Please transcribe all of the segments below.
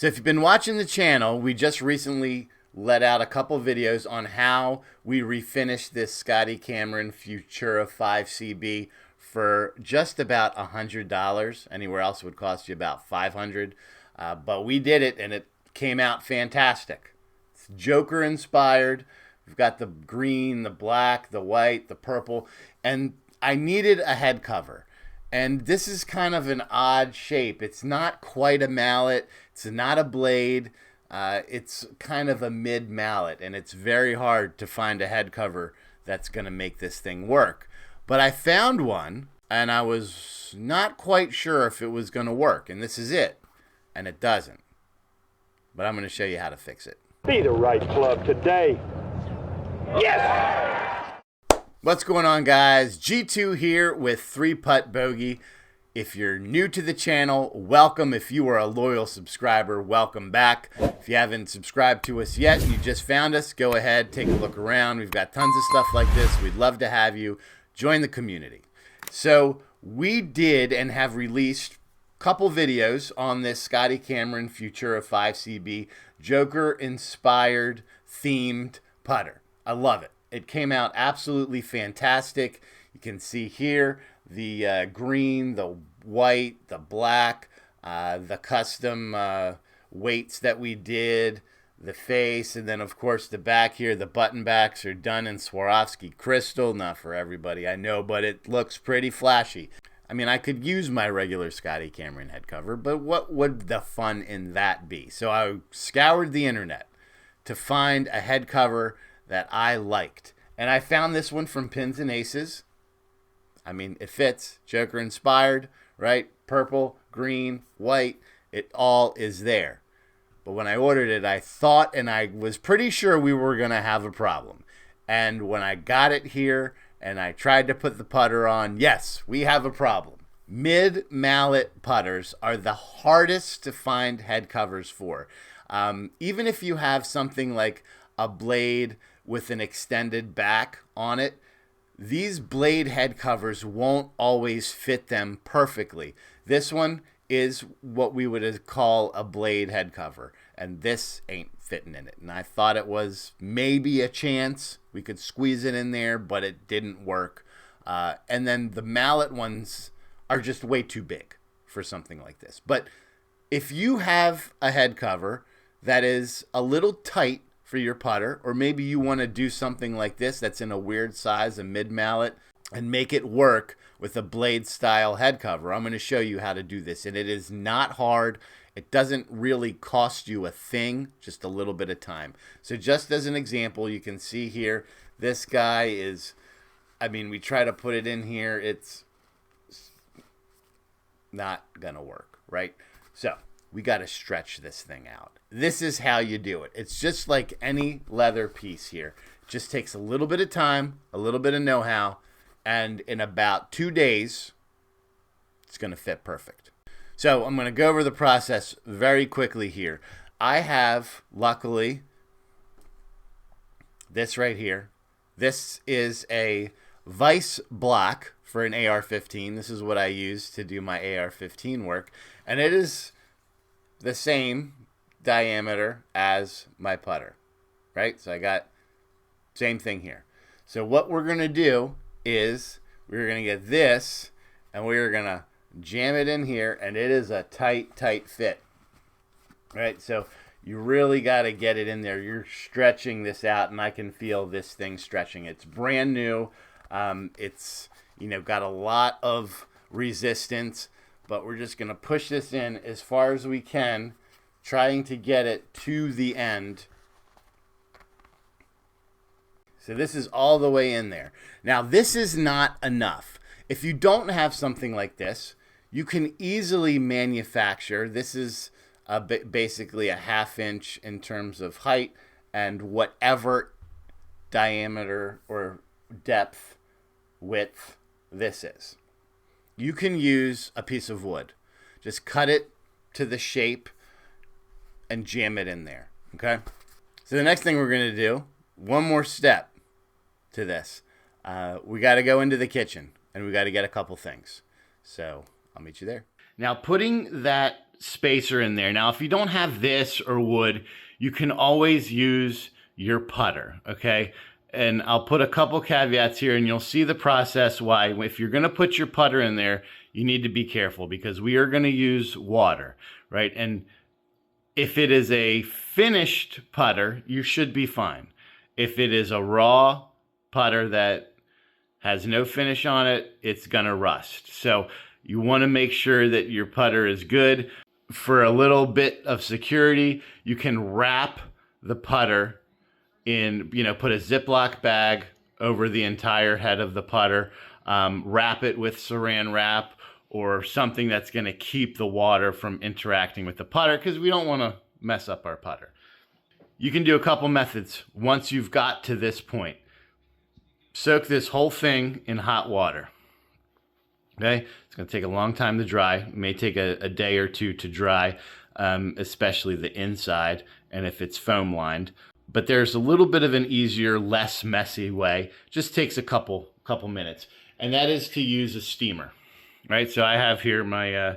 So if you've been watching the channel, we just recently let out a couple videos on how we refinished this Scotty Cameron Futura 5CB for just about $100. Anywhere else would cost you about $500. But we did it and it came out fantastic. It's Joker inspired. We've got the green, the black, the white, the purple, and I needed a head cover. And this is kind of an odd shape. It's not quite a mallet. It's not a blade. It's kind of a mid mallet, and it's very hard to find a head cover that's going to make this thing work. But I found one, and I was not quite sure if it was going to work, and this is it. And it doesn't. But I'm going to show you how to fix it. Be the right club today. Yes! What's going on, guys? G2 here with 3-Putt Bogey. If you're new to the channel, welcome. If you are a loyal subscriber, welcome back. If you haven't subscribed to us yet and you just found us, go ahead, take a look around. We've got tons of stuff like this. We'd love to have you join the community. So we did and have released a couple videos on this Scotty Cameron Futura 5CB Joker-inspired themed putter. I love it. It came out absolutely fantastic. You can see here the green, the white, the black, the custom weights that we did, the face, and then of course the back here, the button backs are done in Swarovski crystal. Not for everybody, I know, but it looks pretty flashy. I mean, I could use my regular Scotty Cameron head cover, but what would the fun in that be? So I scoured the internet to find a head cover that I liked. And I found this one from Pins and Aces. I mean, it fits. Joker inspired, right? Purple, green, white. It all is there. But when I ordered it, I thought and I was pretty sure we were going to have a problem. And when I got it here and I tried to put the putter on, yes, we have a problem. Mid-mallet putters are the hardest to find head covers for. Even if you have something like a blade with an extended back on it, these blade head covers won't always fit them perfectly. This one is what we would call a blade head cover, and this ain't fitting in it. And I thought it was maybe a chance we could squeeze it in there, but it didn't work. And then the mallet ones are just way too big for something like this. But if you have a head cover that is a little tight for your putter, or maybe you want to do something like this that's in a weird size, a mid mallet, and make it work with a blade style head cover, I'm going to show you how to do this. And it is not hard. It doesn't really cost you a thing, just a little bit of time. So just as an example, you can see here, this guy is, I mean, we try to put it in here, it's not going to work, right? So we got to stretch this thing out. This is how you do it. It's just like any leather piece here. It just takes a little bit of time, a little bit of know-how, and in about 2 days, it's going to fit perfect. So I'm going to go over the process very quickly here. I have, luckily, this right here. This is a vise block for an AR-15. This is what I use to do my AR-15 work, and it is the same diameter as my putter, right? So I got same thing here. So what we're going to do is we're going to get this and we're going to jam it in here, and it is a tight fit, right? So you really got to get it in there. You're stretching this out, and I can feel this thing stretching. It's brand new. It's, you know, got a lot of resistance, but we're just going to push this in as far as we can, trying to get it to the end. So this is all the way in there. Now, this is not enough. If you don't have something like this, you can easily manufacture. This is basically a 1/2 inch in terms of height, and whatever diameter or depth, width this is. You can use a piece of wood. Just cut it to the shape and jam it in there, okay? So the next thing we're going to do, one more step to this. We got to go into the kitchen, and we got to get a couple things. So I'll meet you there. Now, putting that spacer in there. Now, if you don't have this or wood, you can always use your putter, okay? And I'll put a couple caveats here, and you'll see the process why. If you're going to put your putter in there, you need to be careful because we are going to use water, right? And if it is a finished putter, you should be fine. If it is a raw putter that has no finish on it, it's going to rust. So you want to make sure that your putter is good. For a little bit of security, you can wrap the putter in, put a Ziploc bag over the entire head of the putter, wrap it with saran wrap or something that's going to keep the water from interacting with the putter because we don't want to mess up our putter. You can do a couple methods once you've got to this point. Soak this whole thing in hot water. Okay, it's going to take a long time to dry. It may take a day or two to dry, especially the inside and if it's foam lined. But there's a little bit of an easier, less messy way. Just takes a couple minutes, and that is to use a steamer. Right, so I have here my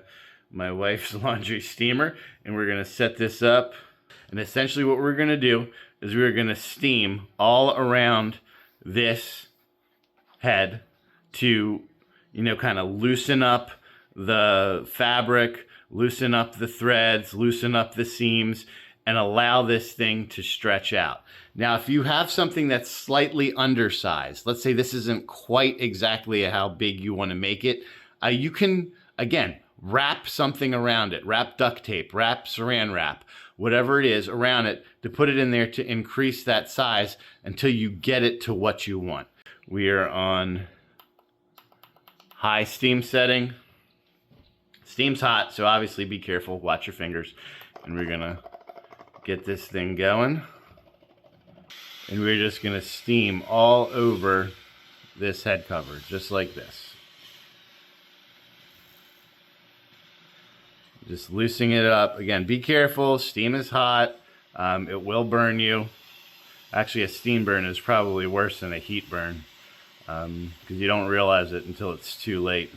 my wife's laundry steamer, and we're going to set this up. And essentially what we're going to do is we're going to steam all around this head to, kind of loosen up the fabric, loosen up the threads, loosen up the seams, and allow this thing to stretch out. Now, if you have something that's slightly undersized, let's say this isn't quite exactly how big you want to make it, you can, again, wrap something around it, wrap duct tape, wrap saran wrap, whatever it is around it to put it in there to increase that size until you get it to what you want. We are on high steam setting. Steam's hot, so obviously be careful, watch your fingers. And we're gonna get this thing going. And we're just gonna steam all over this head cover, just like this. Just loosening it up. Again, be careful. Steam is hot. It will burn you. Actually, a steam burn is probably worse than a heat burn because you don't realize it until it's too late.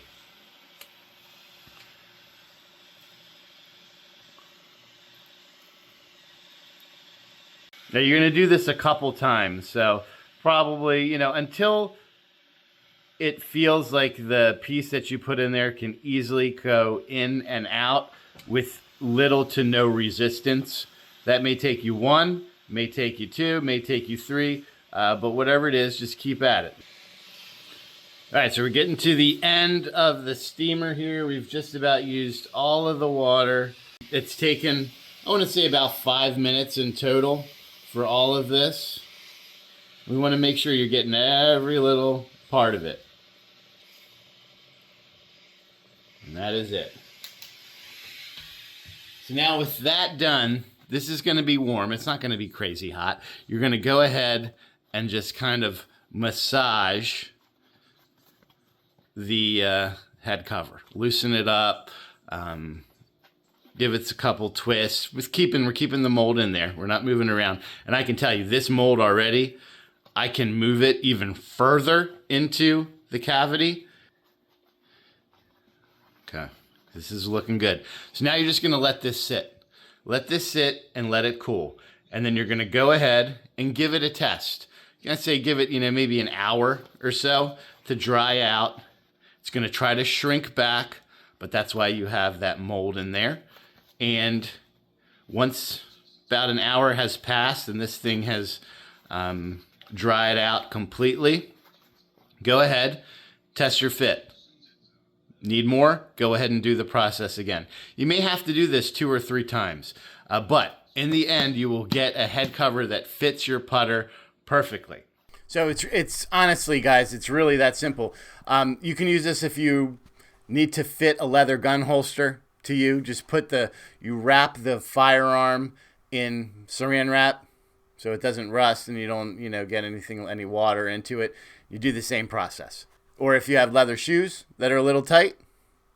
Now, you're going to do this a couple times. So probably, until it feels like the piece that you put in there can easily go in and out with little to no resistance. That may take you 1, may take you 2, may take you 3, but whatever it is, just keep at it. All right, so we're getting to the end of the steamer here. We've just about used all of the water. It's taken, I want to say, about 5 minutes in total for all of this. We want to make sure you're getting every little part of it. And that is it. So now with that done, this is going to be warm. It's not going to be crazy hot. You're going to go ahead and just kind of massage the head cover. Loosen it up. Give it a couple twists. We're keeping the mold in there. We're not moving around. And I can tell you, this mold already, I can move it even further into the cavity. Okay, this is looking good. So now you're just going to let this sit. Let this sit and let it cool. And then you're going to go ahead and give it a test. You're going to say give it, maybe an hour or so to dry out. It's going to try to shrink back, but that's why you have that mold in there. And once about an hour has passed and this thing has dried out completely, go ahead, test your fit. Need more? Go ahead and do the process again. You may have to do this 2 or 3 times, but in the end, you will get a head cover that fits your putter perfectly. So it's honestly, guys, it's really that simple. You can use this if you need to fit a leather gun holster to you. Just you wrap the firearm in saran wrap so it doesn't rust and you don't, get any water into it. You do the same process. Or if you have leather shoes that are a little tight,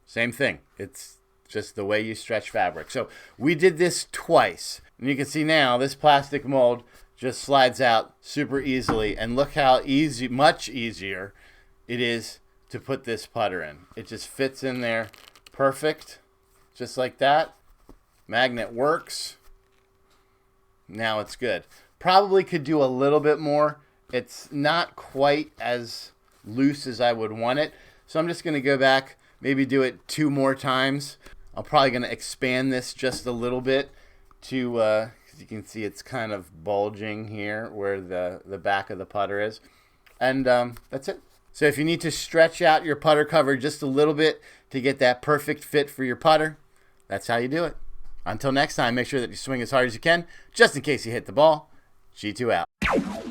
same thing. It's just the way you stretch fabric. So we did this twice. And you can see now this plastic mold just slides out super easily. And look how much easier it is to put this putter in. It just fits in there perfect, just like that. Magnet works. Now it's good. Probably could do a little bit more. It's not quite as loose as I would want it. So I'm just going to go back, maybe do it 2 more times. I'm probably going to expand this just a little bit to, as you can see, it's kind of bulging here where the back of the putter is. And that's it. So if you need to stretch out your putter cover just a little bit to get that perfect fit for your putter, that's how you do it. Until next time, make sure that you swing as hard as you can, just in case you hit the ball. G2 out.